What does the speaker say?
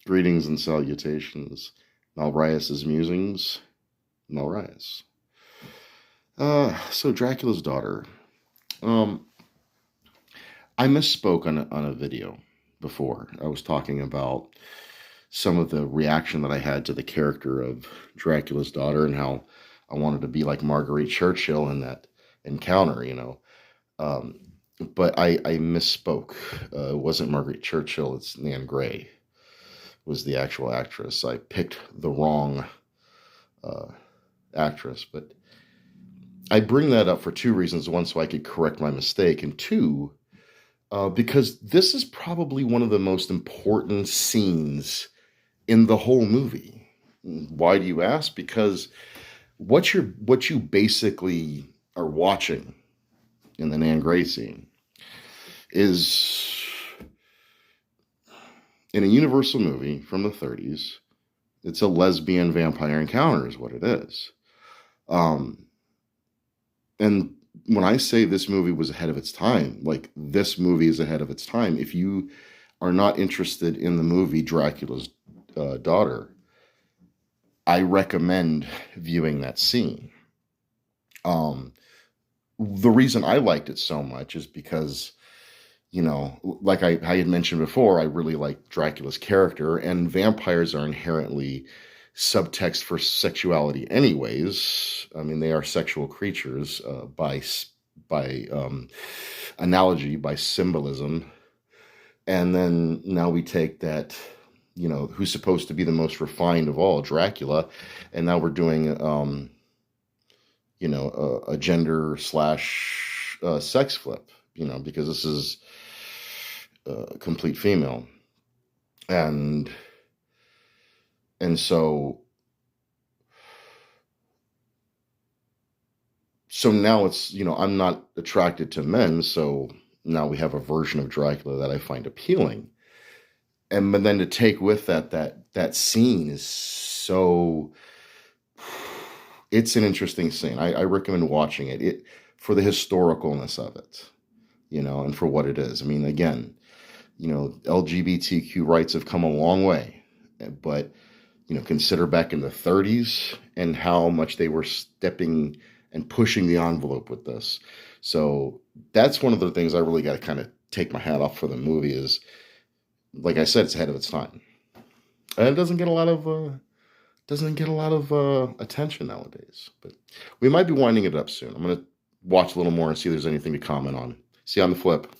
Greetings and salutations. Malrias's musings. Malrias. So Dracula's daughter. Um, I misspoke on a video before. I was talking about some of the reaction that I had to the character of Dracula's daughter and how I wanted to be like Marguerite Churchill in that encounter. Um, but I misspoke. It wasn't Marguerite Churchill, it's Nan Gray was the actual actress. I picked the wrong uh, actress, but I bring that up for two reasons. One, so I could correct my mistake, and two, because this is probably one of the most important scenes in the whole movie. Why do you ask? Because what you basically are watching in the Nan Gray scene is in a Universal movie from the 30s. It's a lesbian vampire encounter is what it is. And when I say this movie was ahead of its time, like this movie is ahead of its time. If you are not interested in the movie Dracula's daughter, I recommend viewing that scene. The reason I liked it so much is because, like I had mentioned before, I really like Dracula's character, and vampires are inherently subtext for sexuality anyways. I mean, they are sexual creatures by analogy, by symbolism. And then now we take that, who's supposed to be the most refined of all, Dracula, and now we're doing, a gender slash sex flip, because this is a complete female. And so now it's, I'm not attracted to men, so now we have a version of Dracula that I find appealing. And but then to take with that scene is so, it's an interesting scene. I recommend watching it for the historicalness of it, and for what it is. I mean, again, LGBTQ rights have come a long way, but consider back in the 30s and how much they were stepping and pushing the envelope with this. So that's one of the things I really got to kind of take my hat off for the movie is, like I said, it's ahead of its time, and it doesn't get a lot of attention nowadays. But we might be winding it up soon. I'm gonna watch a little more and see if there's anything to comment on. See you on the flip.